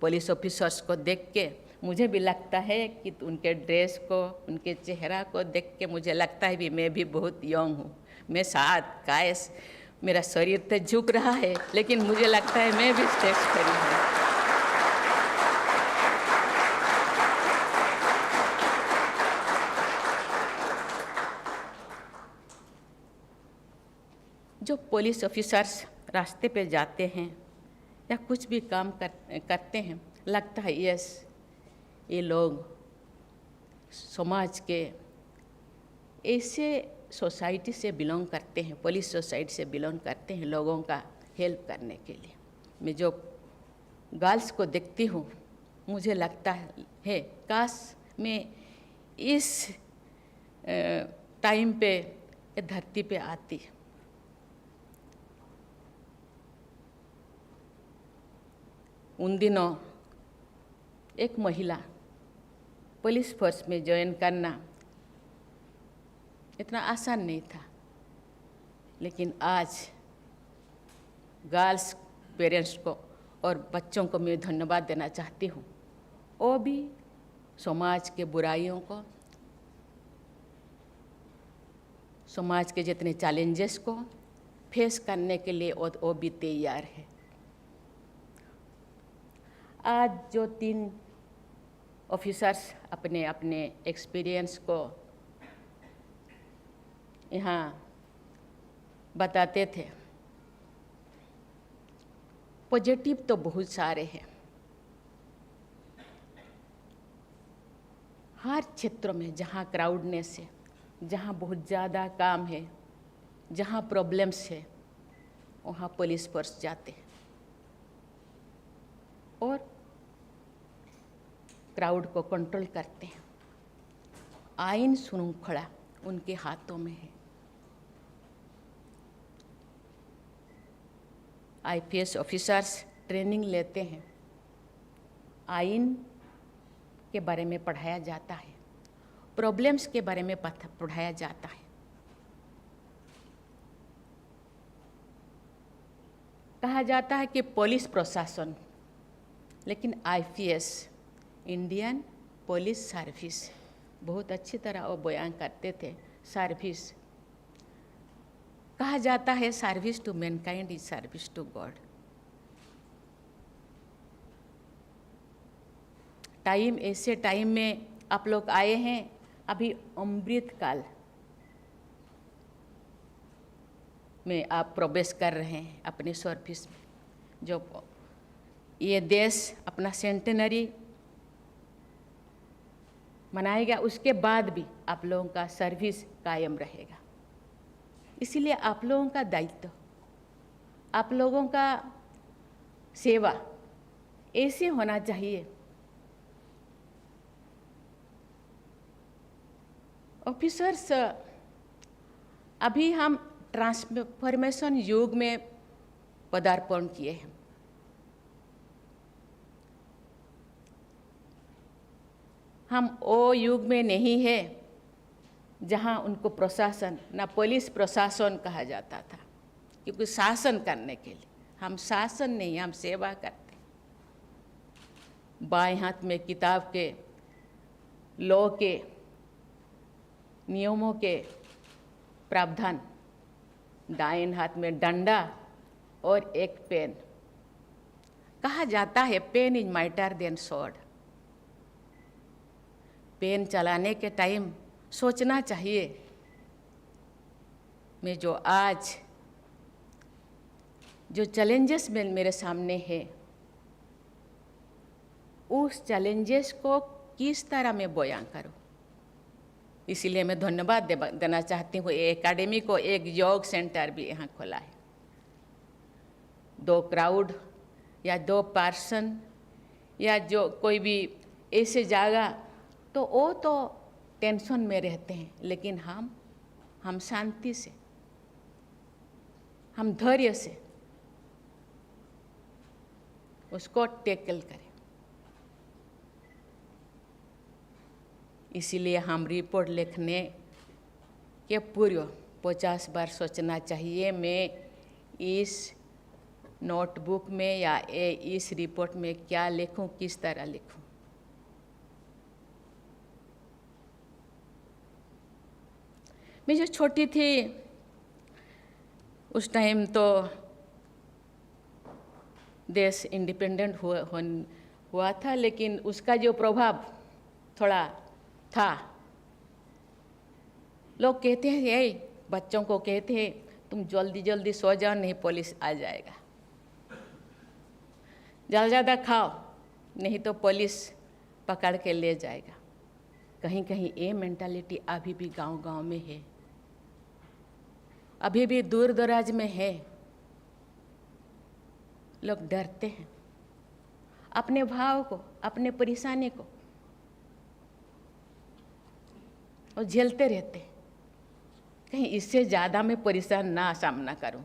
Speaker 6: Police officers को देख के मुझे भी लगता है कि उनके ड्रेस को, उनके चेहरा को देख के मुझे लगता है भी मैं भी बहुत यंग हूँ। मैं साथ कायस मेरा शरीर तो झुक रहा है, लेकिन मुझे लगता है मैं भी स्टेप्स खड़ी हूँ। जो पुलिस ऑफिसर्स रास्ते पे जाते हैं या कुछ भी काम करते हैं, लगता है यस ये लोग समाज के ऐसे सोसाइटी से बिलोंग करते हैं, पुलिस सोसाइटी से बिलोंग करते हैं लोगों का हेल्प करने के लिए। मैं जो गर्ल्स को देखती हूँ मुझे लगता है काश मैं इस टाइम पे धरती पे आती। उन दिनों एक महिला पुलिस फोर्स में ज्वाइन करना इतना आसान नहीं था, लेकिन आज गर्ल्स पेरेंट्स को और बच्चों को मैं धन्यवाद देना चाहती हूँ। वो भी समाज के बुराइयों को, समाज के जितने चैलेंजेस को फेस करने के लिए वो भी तैयार है। आज जो 3 ऑफिसर्स अपने अपने एक्सपीरियंस को यहाँ बताते थे, पॉजिटिव तो बहुत सारे हैं। हर क्षेत्र में जहाँ क्राउडनेस है, जहाँ बहुत ज़्यादा काम है, जहाँ प्रॉब्लम्स है, वहाँ पुलिस फोर्स जाते हैं और क्राउड को कंट्रोल करते हैं। आईन श्रृंखला उनके हाथों में है। आईपीएस ऑफिसर्स ट्रेनिंग लेते हैं, आईन के बारे में पढ़ाया जाता है, प्रॉब्लम्स के बारे में पढ़ाया जाता है। कहा जाता है कि पुलिस प्रशासन, लेकिन आईपीएस इंडियन पुलिस सर्विस बहुत अच्छी तरह वो बयान करते थे। सर्विस कहा जाता है, service to mankind is service to God. Time ऐसे टाइम में आप लोग आए हैं, अभी अमृत काल में आप प्रवेश कर रहे हैं अपने सर्विस में। जो ये देश अपना सेंटेनरी मनाएगा, उसके बाद भी आप लोगों का सर्विस कायम रहेगा। इसीलिए आप लोगों का दायित्व, आप लोगों का सेवा ऐसे होना चाहिए। ऑफिसर्स, अभी हम ट्रांसफॉर्मेशन युग में पदार्पण किए हैं। हम वो युग में नहीं है जहां उनको प्रशासन, ना पुलिस प्रशासन कहा जाता था, क्योंकि शासन करने के लिए हम शासन नहीं, हम सेवा करते। बाएं हाथ में किताब के, लॉ के नियमों के प्रावधान, दाएं हाथ में डंडा और एक पेन। कहा जाता है pen is mightier than sword. Pen चलाने के टाइम सोचना चाहिए, मैं जो आज जो चैलेंजेस मेरे सामने है, उस चैलेंजेस को किस तरह मैं बयां करूं। इसीलिए मैं धन्यवाद देना चाहती हूँ ये एकेडमी को। एक योग सेंटर भी यहाँ खोला है। 2 क्राउड या 2 पर्सन या जो कोई भी ऐसे जगह, तो वो तो टेंशन में रहते हैं, लेकिन हम शांति से, हम धैर्य से उसको टैकल करें। इसीलिए हम रिपोर्ट लिखने के पूर्व 50 बार सोचना चाहिए, मैं इस नोटबुक में या इस रिपोर्ट में क्या लिखूं, किस तरह लिखूं। मैं जो छोटी थी उस टाइम तो देश इंडिपेंडेंट हुआ था, लेकिन उसका जो प्रभाव थोड़ा था। लोग कहते हैं, यही बच्चों को कहते हैं तुम जल्दी जल्दी सो जाओ, नहीं पुलिस आ जाएगा, ज़्यादा ज़्यादा खाओ नहीं तो पुलिस पकड़ के ले जाएगा। कहीं कहीं ये मेंटालिटी अभी भी गांव-गांव में है, अभी भी दूर दराज में है। लोग डरते हैं अपने भाव को, अपने परेशानी को, और झेलते रहते हैं, कहीं इससे ज़्यादा मैं परेशान ना सामना करूं।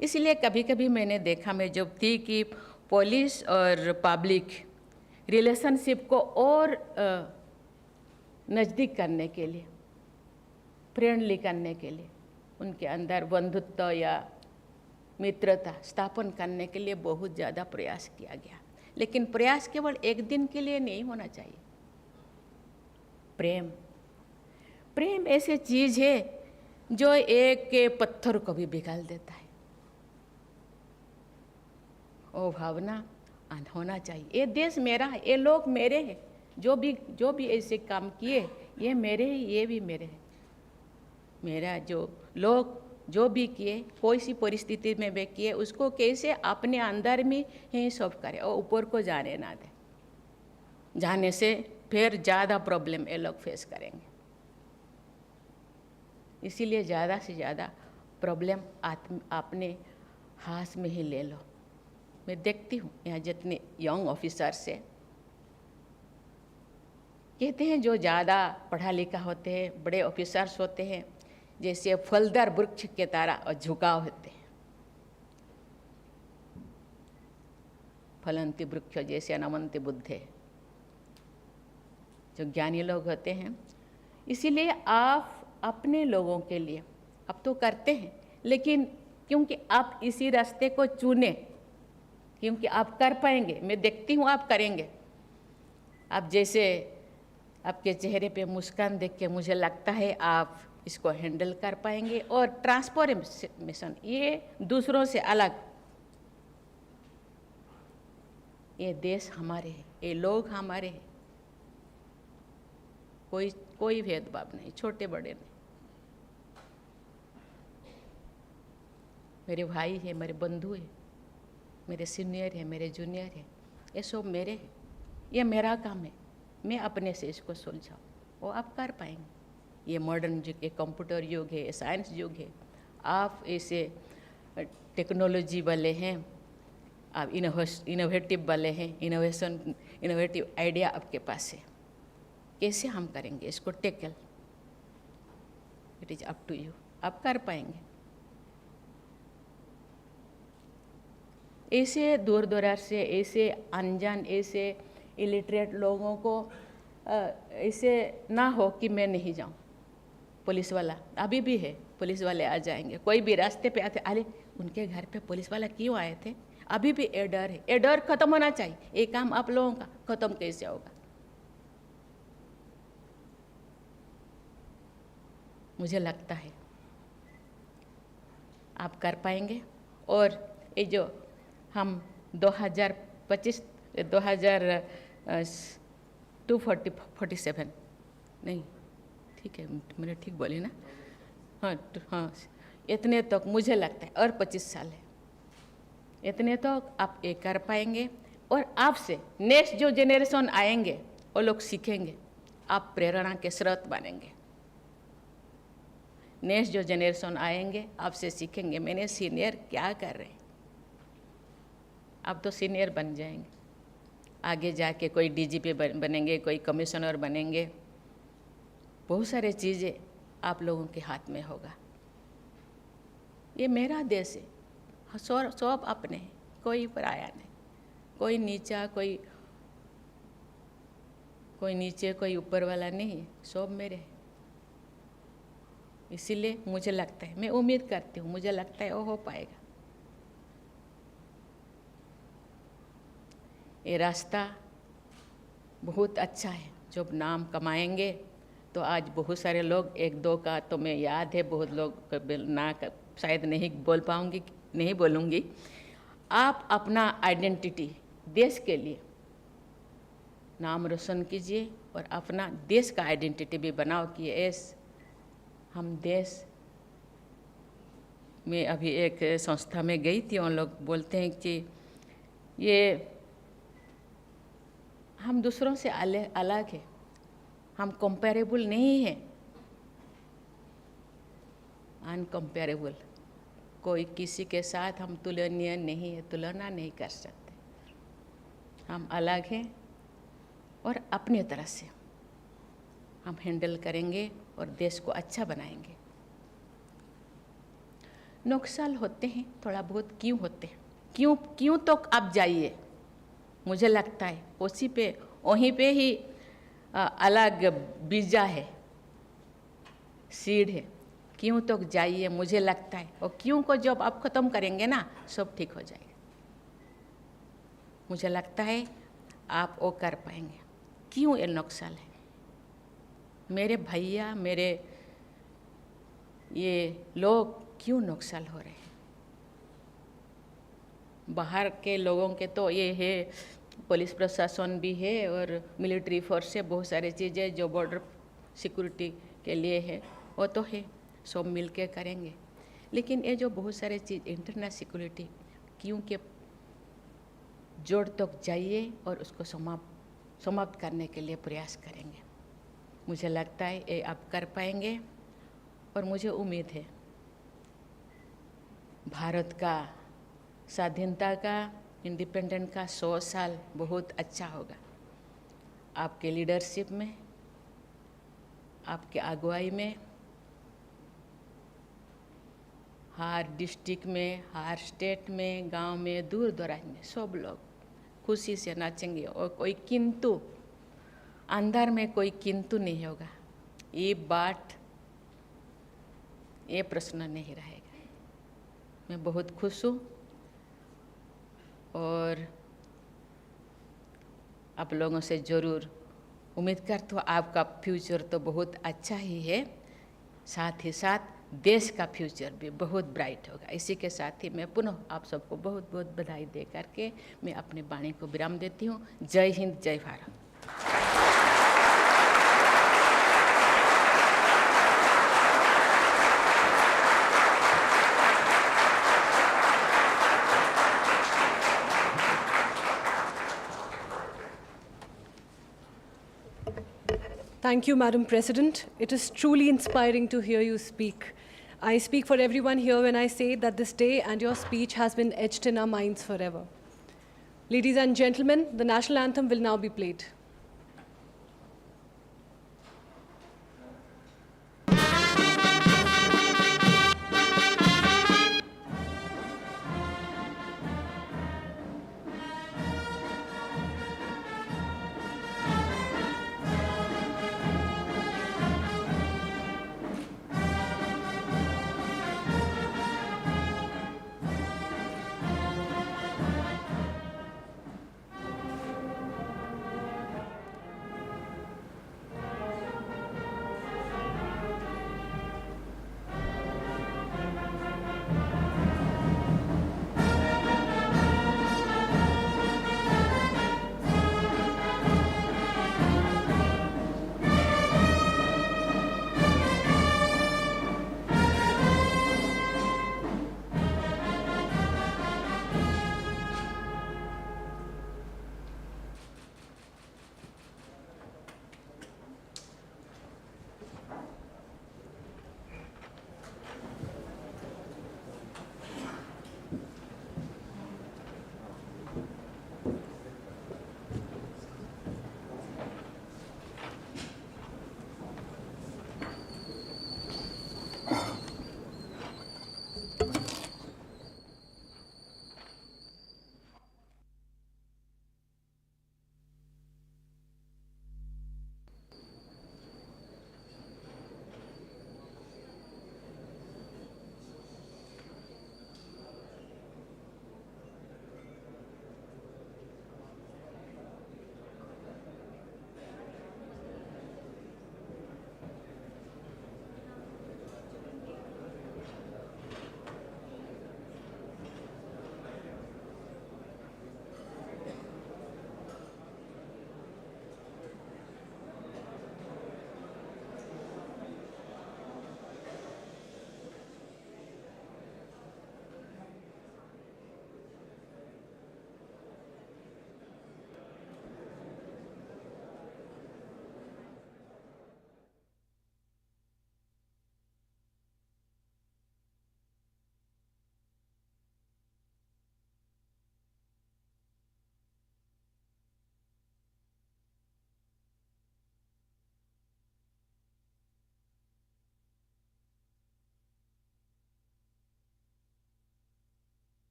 Speaker 6: इसलिए कभी कभी मैंने देखा, मैं जब थी, कि पुलिस और पब्लिक रिलेशनशिप को और नज़दीक करने के लिए, फ्रेंडली करने के लिए, उनके अंदर बंधुत्व या मित्रता स्थापन करने के लिए बहुत ज़्यादा प्रयास किया गया। लेकिन प्रयास केवल एक दिन के लिए नहीं होना चाहिए। प्रेम ऐसी चीज़ है जो एक के पत्थर को भी पिघल देता है। वो भावना होना चाहिए। ये देश मेरा है, ये लोग मेरे हैं, जो भी ऐसे काम किए ये मेरे हैं, ये भी मेरे हैं। मेरा जो लोग जो भी किए, कोई सी परिस्थिति में भी किए, उसको कैसे अपने अंदर में ही सॉल्व करें और ऊपर को जाने ना दें। जाने से फिर ज़्यादा प्रॉब्लम ये लोग फेस करेंगे। इसीलिए ज़्यादा से ज़्यादा प्रॉब्लम अपने हाथ में ही ले लो। मैं देखती हूँ यहाँ जितने यंग ऑफिसर्स हैं, कहते हैं जो ज़्यादा पढ़ा लिखा होते हैं, बड़े ऑफिसर्स होते हैं, जैसे फलदार वृक्ष के तरह और झुकाव होते हैं, फलंती वृक्ष जैसे नमन्ति बुद्धे, जो ज्ञानी लोग होते हैं। इसीलिए आप अपने लोगों के लिए अब तो करते हैं, लेकिन क्योंकि आप इसी रास्ते को चुने, क्योंकि आप कर पाएंगे, मैं देखती हूँ आप करेंगे। आप जैसे आपके चेहरे पे मुस्कान देख के मुझे लगता है आप इसको हैंडल कर पाएंगे। और ट्रांसफॉर्मेशन, ये दूसरों से अलग, ये देश हमारे हैं, ये लोग हमारे हैं, कोई भेदभाव नहीं, छोटे बड़े नहीं। मेरे भाई है, मेरे बंधु है, मेरे सीनियर है, मेरे जूनियर है, ये सब मेरे हैं। ये मेरा काम है, मैं अपने से इसको सुलझाऊँ, वो आप कर पाएंगे। ये मॉडर्न युग है, कंप्यूटर युग है, साइंस युग है, आप ऐसे टेक्नोलॉजी वाले हैं, आप इनोवेटिव वाले हैं, इनोवेटिव आइडिया आपके पास है। कैसे हम करेंगे इसको tackle, it is up to you, आप कर पाएंगे। ऐसे दूर दराज से, ऐसे अनजान, ऐसे इलिटरेट लोगों को ऐसे ना हो कि मैं नहीं जाऊं। पुलिस वाला अभी भी है, पुलिस वाले आ जाएंगे, कोई भी रास्ते पे आते, अरे उनके घर पे पुलिस वाला क्यों आए थे, अभी भी ये डर है। ये डर खत्म होना चाहिए। ये काम आप लोगों का खत्म कैसे होगा? मुझे लगता है आप कर पाएंगे। और ये जो हम 247 नहीं, ठीक है, मैंने ठीक बोली ना? हाँ, इतने तक मुझे लगता है, और 25 साल है, इतने तक आप ये कर पाएंगे। और आपसे नेक्स्ट जो जेनरेशन आएंगे वो लोग सीखेंगे, आप प्रेरणा के स्रोत बनेंगे। नेक्स्ट जो जेनरेशन आएंगे आपसे सीखेंगे, मैंने सीनियर क्या कर रहे हैं, आप तो सीनियर बन जाएंगे। आगे जाके कोई डीजीपी बनेंगे, कोई कमिश्नर बनेंगे, बहुत सारे चीज़ें आप लोगों के हाथ में होगा। ये मेरा देश है, सब अपने हैं, कोई पराया नहीं, कोई नीचा, कोई नीचे, कोई ऊपर वाला नहीं है, सब मेरे हैं। इसीलिए मुझे लगता है, मैं उम्मीद करती हूँ, मुझे लगता है वो हो पाएगा। ये रास्ता बहुत अच्छा है, जब नाम कमाएंगे तो आज बहुत सारे लोग, एक दो का तो मैं याद है, बहुत लोग शायद नहीं बोल पाऊँगी, नहीं बोलूँगी। आप अपना आइडेंटिटी देश के लिए नाम रोशन कीजिए और अपना देश का आइडेंटिटी भी बनाओ कि हम देश में अभी एक संस्था में गई थी, उन लोग बोलते हैं कि ये हम दूसरों से अलग है, हम कंपेरेबल नहीं हैं, अनकम्पेरेबल, कोई किसी के साथ हम तुलनीय नहीं है, तुलना नहीं कर सकते, हम अलग हैं और अपनी तरह से हम हैंडल करेंगे और देश को अच्छा बनाएंगे। नुकसान होते हैं थोड़ा बहुत, क्यों होते हैं, क्यों तो आप जाइए, मुझे लगता है वहीं पे ही अलग बीजा है, सीड है, क्यों तो जाइए, मुझे लगता है। और क्यों को जब आप ख़त्म करेंगे ना, सब ठीक हो जाएगा, मुझे लगता है आप वो कर पाएंगे। क्यों ये नुकसान है, मेरे भैया, मेरे ये लोग क्यों नुकसान हो रहे हैं? बाहर के लोगों के तो ये है, पुलिस प्रशासन भी है और मिलिट्री फोर्स है, बहुत सारी चीज़ें जो बॉर्डर सिक्योरिटी के लिए है वो तो है, सब मिल के करेंगे। लेकिन ये जो बहुत सारे चीज़ इंटरनल सिक्योरिटी, क्योंकि जोड़ तक जाइए और उसको समाप्त करने के लिए प्रयास करेंगे। मुझे लगता है ये आप कर पाएंगे और मुझे उम्मीद है भारत का स्वाधीनता का, इंडिपेंडेंट का 100 साल बहुत अच्छा होगा। आपके लीडरशिप में, आपके अगुवाई में, हर डिस्ट्रिक्ट में, हर स्टेट में, गांव में, दूर दराज में सब लोग खुशी से नाचेंगे और कोई किंतु अंदर में कोई किंतु नहीं होगा। ये प्रश्न नहीं रहेगा। मैं बहुत खुश हूँ और आप लोगों से ज़रूर उम्मीद करता हूँ आपका फ्यूचर तो बहुत अच्छा ही है, साथ ही साथ देश का फ्यूचर भी बहुत ब्राइट होगा। इसी के साथ ही मैं पुनः आप सबको बहुत बहुत बधाई दे करके मैं अपनी वाणी को विराम देती हूँ। जय हिंद, जय Bharat.
Speaker 1: Thank you, Madam President. It is truly inspiring to hear you speak. I speak for everyone here when I say that this day and your speech has been etched in our minds forever. Ladies and gentlemen, the national anthem will now be played.